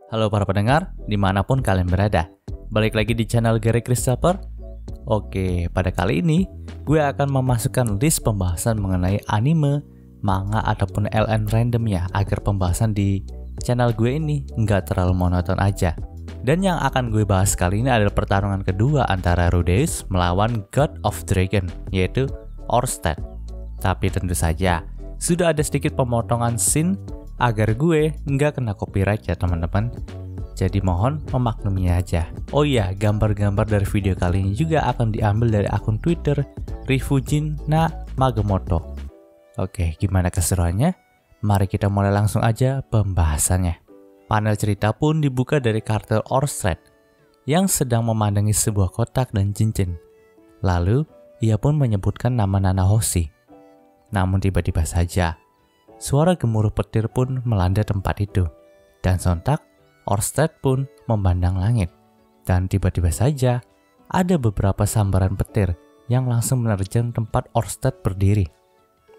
Halo para pendengar, dimanapun kalian berada. Balik lagi di channel Gary Christopher. Oke, pada kali ini gue akan memasukkan list pembahasan mengenai anime, manga, ataupun LN random ya, agar pembahasan di channel gue ini nggak terlalu monoton aja. Dan yang akan gue bahas kali ini adalah pertarungan kedua antara Rudeus melawan God of Dragon, yaitu Orsted. Tapi tentu saja, sudah ada sedikit pemotongan scene agar gue nggak kena copyright ya teman-teman. Jadi mohon memakluminya aja. Oh iya, gambar-gambar dari video kali ini juga akan diambil dari akun Twitter Rifujin Magamoto. Oke, gimana keseruannya? Mari kita mulai langsung aja pembahasannya. Panel cerita pun dibuka dari karakter Orsted yang sedang memandangi sebuah kotak dan cincin. Lalu, ia pun menyebutkan nama Nanahoshi. Namun tiba-tiba saja, suara gemuruh petir pun melanda tempat itu. Dan sontak, Orsted pun memandang langit. Dan tiba-tiba saja, ada beberapa sambaran petir yang langsung menerjang tempat Orsted berdiri.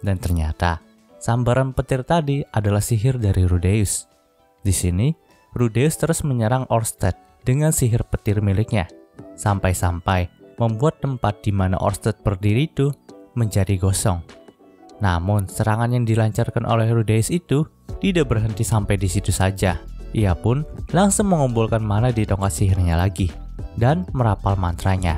Dan ternyata, sambaran petir tadi adalah sihir dari Rudeus. Di sini, Rudeus terus menyerang Orsted dengan sihir petir miliknya. Sampai-sampai membuat tempat di mana Orsted berdiri itu menjadi gosong. Namun, serangan yang dilancarkan oleh Rudeus itu tidak berhenti sampai di situ saja. Ia pun langsung mengumpulkan mana di tongkat sihirnya lagi dan merapal mantranya.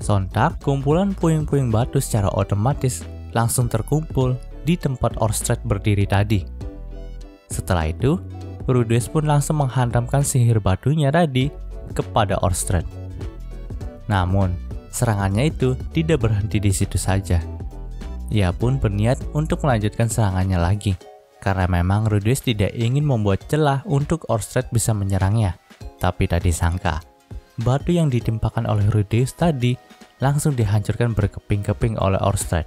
Sontak, kumpulan puing-puing batu secara otomatis langsung terkumpul di tempat Orsted berdiri tadi. Setelah itu, Rudeus pun langsung menghantamkan sihir batunya tadi kepada Orsted. Namun, serangannya itu tidak berhenti di situ saja. Ia pun berniat untuk melanjutkan serangannya lagi, karena memang Rudeus tidak ingin membuat celah untuk Orsted bisa menyerangnya. Tapi tak disangka, batu yang ditimpakan oleh Rudeus tadi langsung dihancurkan berkeping-keping oleh Orsted.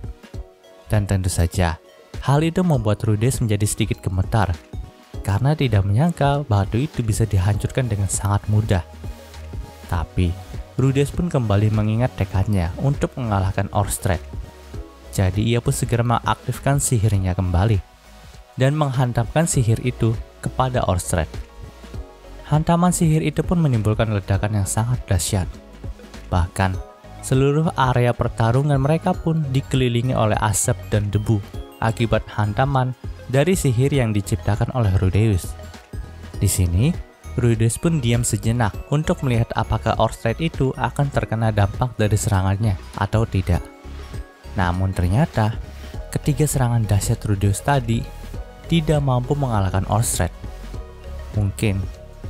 Dan tentu saja, hal itu membuat Rudeus menjadi sedikit gemetar, karena tidak menyangka batu itu bisa dihancurkan dengan sangat mudah. Tapi, Rudeus pun kembali mengingat tekadnya untuk mengalahkan Orsted. Jadi ia pun segera mengaktifkan sihirnya kembali dan menghantamkan sihir itu kepada Orsted. Hantaman sihir itu pun menimbulkan ledakan yang sangat dahsyat. Bahkan, seluruh area pertarungan mereka pun dikelilingi oleh asap dan debu akibat hantaman dari sihir yang diciptakan oleh Rudeus. Di sini, Rudeus pun diam sejenak untuk melihat apakah Orsted itu akan terkena dampak dari serangannya atau tidak. Namun ternyata, ketiga serangan dahsyat Rudeus tadi tidak mampu mengalahkan Orsted. Mungkin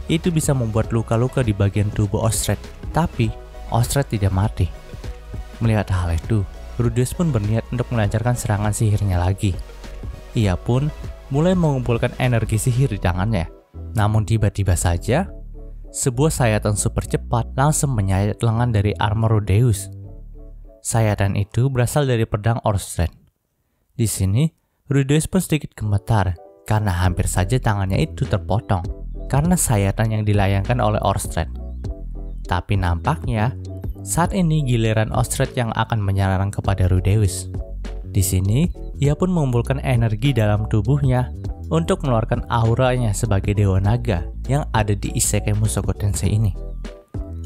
itu bisa membuat luka-luka di bagian tubuh Orsted, tapi Orsted tidak mati. Melihat hal itu, Rudeus pun berniat untuk melancarkan serangan sihirnya lagi. Ia pun mulai mengumpulkan energi sihir di tangannya. Namun tiba-tiba saja, sebuah sayatan super cepat langsung menyayat lengan dari armor Rudeus. Sayatan itu berasal dari pedang Orsted. Di sini, Rudeus pun sedikit gemetar karena hampir saja tangannya itu terpotong karena sayatan yang dilayangkan oleh Orsted. Tapi nampaknya, saat ini giliran Orsted yang akan menyerang kepada Rudeus. Di sini, ia pun mengumpulkan energi dalam tubuhnya untuk mengeluarkan auranya sebagai Dewa Naga yang ada di Isekai Mushoku Tensei ini.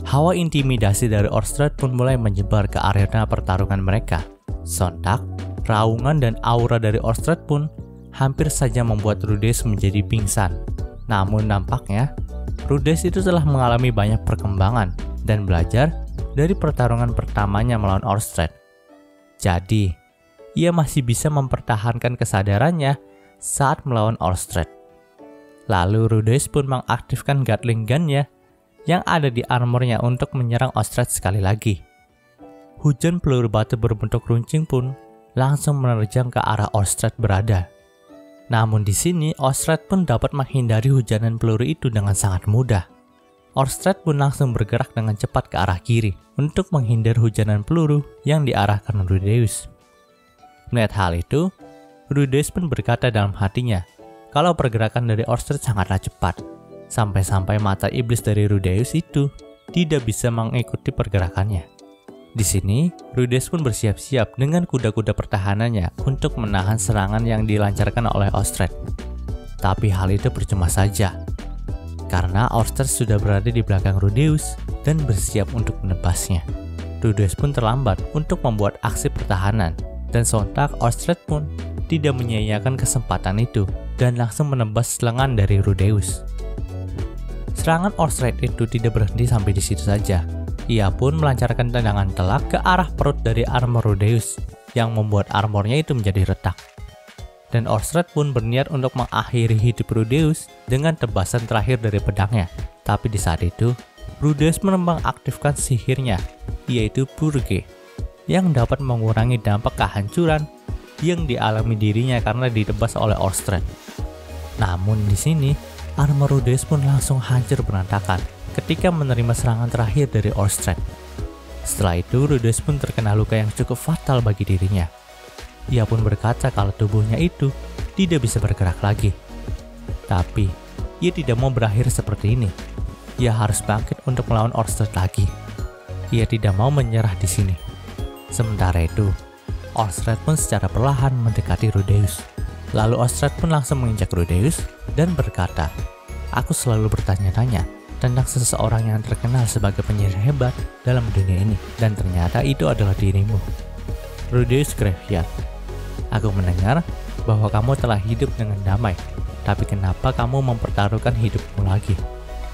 Hawa intimidasi dari Orsted pun mulai menyebar ke arena pertarungan mereka. Sontak, raungan dan aura dari Orsted pun hampir saja membuat Rudeus menjadi pingsan. Namun nampaknya, Rudeus itu telah mengalami banyak perkembangan dan belajar dari pertarungan pertamanya melawan Orsted. Jadi, ia masih bisa mempertahankan kesadarannya saat melawan Orsted. Lalu Rudeus pun mengaktifkan Gatling Gun-nya yang ada di armornya untuk menyerang Orsted sekali lagi. Hujan peluru batu berbentuk runcing pun langsung menerjang ke arah Orsted berada. Namun di sini Orsted pun dapat menghindari hujanan peluru itu dengan sangat mudah. Orsted pun langsung bergerak dengan cepat ke arah kiri untuk menghindar hujanan peluru yang diarahkan Rudeus. Melihat hal itu, Rudeus pun berkata dalam hatinya kalau pergerakan dari Orsted sangatlah cepat. Sampai-sampai mata iblis dari Rudeus itu tidak bisa mengikuti pergerakannya. Di sini, Rudeus pun bersiap-siap dengan kuda-kuda pertahanannya untuk menahan serangan yang dilancarkan oleh Orsted. Tapi hal itu percuma saja. karena Ostrich sudah berada di belakang Rudeus dan bersiap untuk menebasnya. Rudeus pun terlambat untuk membuat aksi pertahanan, dan sontak Ostrich pun tidak menyia-nyiakan kesempatan itu dan langsung menebas lengan dari Rudeus. Serangan Ostrich itu tidak berhenti sampai di situ saja. Ia pun melancarkan tendangan telak ke arah perut dari armor Rudeus yang membuat armornya itu menjadi retak. Dan Ostrich pun berniat untuk mengakhiri hidup Rudeus dengan tebasan terakhir dari pedangnya. Tapi di saat itu, Rudeus mengaktifkan sihirnya, yaitu Purge, yang dapat mengurangi dampak kehancuran yang dialami dirinya karena ditebas oleh Ostrich. Namun di sini, armor Rudeus pun langsung hancur berantakan ketika menerima serangan terakhir dari Ostrich. Setelah itu, Rudeus pun terkena luka yang cukup fatal bagi dirinya. Ia pun berkata kalau tubuhnya itu tidak bisa bergerak lagi. Tapi, ia tidak mau berakhir seperti ini. Ia harus bangkit untuk melawan Ostrich lagi. Ia tidak mau menyerah di sini. Sementara itu, Ostrich pun secara perlahan mendekati Rudeus. Lalu Ostrich pun langsung menginjak Rudeus dan berkata, "Aku selalu bertanya-tanya tentang seseorang yang terkenal sebagai penyihir hebat dalam dunia ini, dan ternyata itu adalah dirimu, Rudeus Greyheart. Aku mendengar bahwa kamu telah hidup dengan damai, tapi kenapa kamu mempertaruhkan hidupmu lagi?"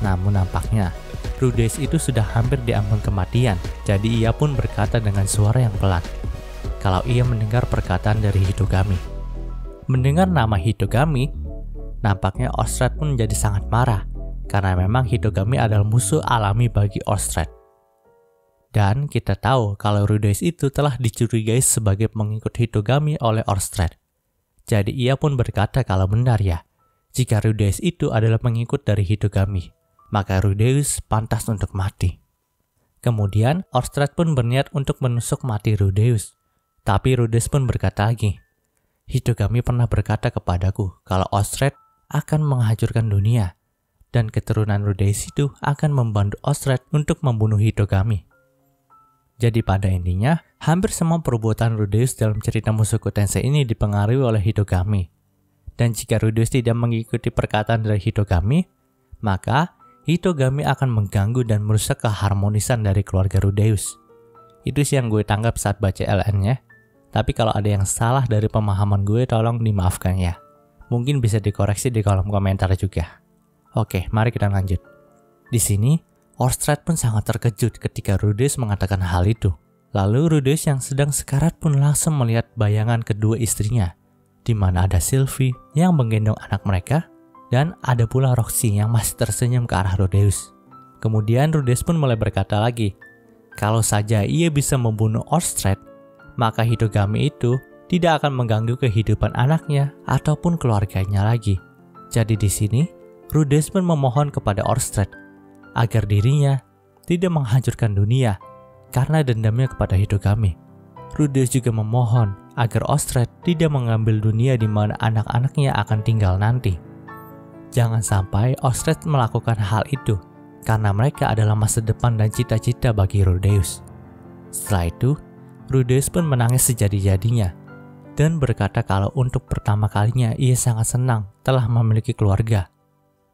Namun nampaknya, Rudeus itu sudah hampir diambang kematian, jadi ia pun berkata dengan suara yang pelan, kalau ia mendengar perkataan dari Hidogami. Mendengar nama Hidogami, nampaknya Ostrich pun menjadi sangat marah, karena memang Hidogami adalah musuh alami bagi Ostrich. Dan kita tahu kalau Rudeus itu telah dicurigai sebagai pengikut Hidogami oleh Ostrich. Jadi ia pun berkata kalau benar ya, jika Rudeus itu adalah pengikut dari Hidogami, maka Rudeus pantas untuk mati. Kemudian Ostrich pun berniat untuk menusuk mati Rudeus. Tapi Rudeus pun berkata lagi, Hidogami pernah berkata kepadaku kalau Ostrich akan menghancurkan dunia, dan keturunan Rudeus itu akan membantu Ostrich untuk membunuh Hidogami. Jadi pada intinya, hampir semua perbuatan Rudeus dalam cerita Mushoku Tensei ini dipengaruhi oleh Hidogami. Dan jika Rudeus tidak mengikuti perkataan dari Hidogami, maka Hidogami akan mengganggu dan merusak keharmonisan dari keluarga Rudeus. Itu sih yang gue tangkap saat baca LN-nya. Tapi kalau ada yang salah dari pemahaman gue, tolong dimaafkan ya. Mungkin bisa dikoreksi di kolom komentar juga. Oke, mari kita lanjut. Di sini, Ostrich pun sangat terkejut ketika Rudeus mengatakan hal itu. Lalu Rudeus yang sedang sekarat pun langsung melihat bayangan kedua istrinya, di mana ada Sylvie yang menggendong anak mereka, dan ada pula Roxy yang masih tersenyum ke arah Rudeus. Kemudian Rudeus pun mulai berkata lagi, kalau saja ia bisa membunuh Ostrich, maka Hidogami itu tidak akan mengganggu kehidupan anaknya ataupun keluarganya lagi. Jadi di sini, Rudeus pun memohon kepada Ostrich agar dirinya tidak menghancurkan dunia karena dendamnya kepada Hidogami. Rudeus juga memohon agar Ostrich tidak mengambil dunia di mana anak-anaknya akan tinggal nanti. Jangan sampai Ostrich melakukan hal itu karena mereka adalah masa depan dan cita-cita bagi Rudeus. Setelah itu, Rudeus pun menangis sejadi-jadinya dan berkata kalau untuk pertama kalinya ia sangat senang telah memiliki keluarga.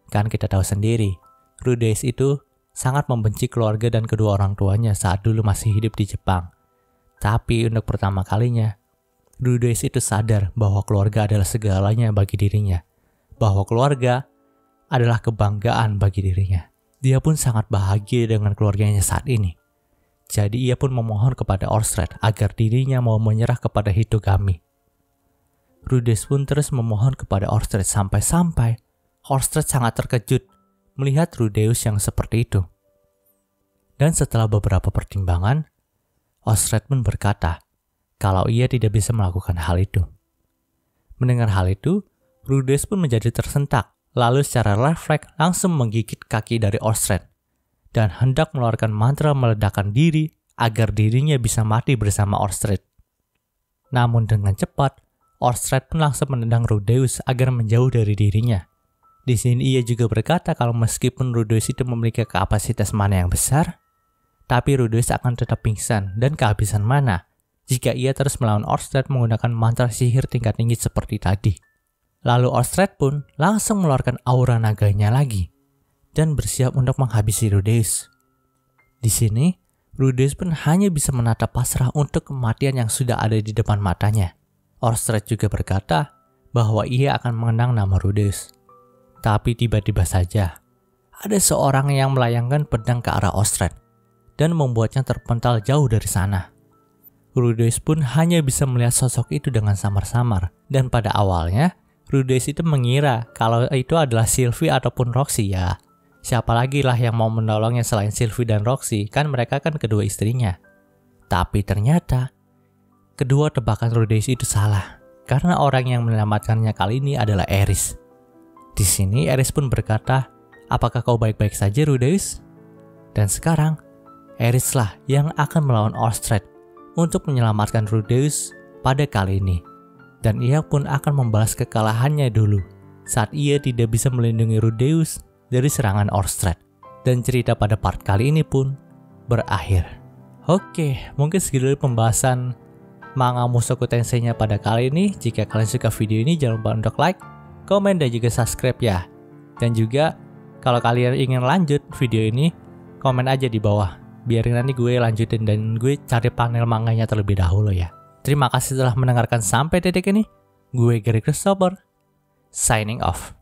Kan kita tahu sendiri, Rudeus itu sangat membenci keluarga dan kedua orang tuanya saat dulu masih hidup di Jepang. Tapi untuk pertama kalinya, Rudeus itu sadar bahwa keluarga adalah segalanya bagi dirinya. Bahwa keluarga adalah kebanggaan bagi dirinya. Dia pun sangat bahagia dengan keluarganya saat ini. Jadi ia pun memohon kepada Ostrich agar dirinya mau menyerah kepada Hidogami. Rudeus pun terus memohon kepada Ostrich sampai-sampai Ostrich sangat terkejut melihat Rudeus yang seperti itu. Dan setelah beberapa pertimbangan, Ostrich pun berkata kalau ia tidak bisa melakukan hal itu. Mendengar hal itu, Rudeus pun menjadi tersentak, lalu secara refleks langsung menggigit kaki dari Ostrich dan hendak mengeluarkan mantra meledakkan diri agar dirinya bisa mati bersama Ostrich. Namun dengan cepat, Ostrich pun langsung menendang Rudeus agar menjauh dari dirinya. Di sini ia juga berkata kalau meskipun Rudeus itu memiliki kapasitas mana yang besar, tapi Rudeus akan tetap pingsan dan kehabisan mana jika ia terus melawan Ostrich menggunakan mantra sihir tingkat tinggi seperti tadi. Lalu Ostrich pun langsung mengeluarkan aura naganya lagi. dan bersiap untuk menghabisi Rudeus. Di sini, Rudeus pun hanya bisa menatap pasrah untuk kematian yang sudah ada di depan matanya. Orstred juga berkata bahwa ia akan mengenang nama Rudeus. Tapi tiba-tiba saja, ada seorang yang melayangkan pedang ke arah Orstred dan membuatnya terpental jauh dari sana. Rudeus pun hanya bisa melihat sosok itu dengan samar-samar. Dan pada awalnya, Rudeus itu mengira kalau itu adalah Sylvie ataupun Roxy ya. Siapa lagi lah yang mau menolongnya selain Sylvie dan Roxy, kan mereka kan kedua istrinya. Tapi ternyata, kedua tebakan Rudeus itu salah. Karena orang yang menyelamatkannya kali ini adalah Aerys. Di sini Aerys pun berkata, "Apakah kau baik-baik saja, Rudeus?" Dan sekarang, Aerys lah yang akan melawan Orstred untuk menyelamatkan Rudeus pada kali ini. Dan ia pun akan membalas kekalahannya dulu saat ia tidak bisa melindungi Rudeus dari serangan Orstred. Dan cerita pada part kali ini pun berakhir. Oke, mungkin segitu pembahasan manga Mushoku Tensei-nya pada kali ini. Jika kalian suka video ini, jangan lupa untuk like, komen, dan juga subscribe ya. Dan juga kalau kalian ingin lanjut video ini, komen aja di bawah. Biarin nanti gue lanjutin dan gue cari panel manganya terlebih dahulu ya. Terima kasih telah mendengarkan sampai titik ini. Gue Gary Christopher, signing off.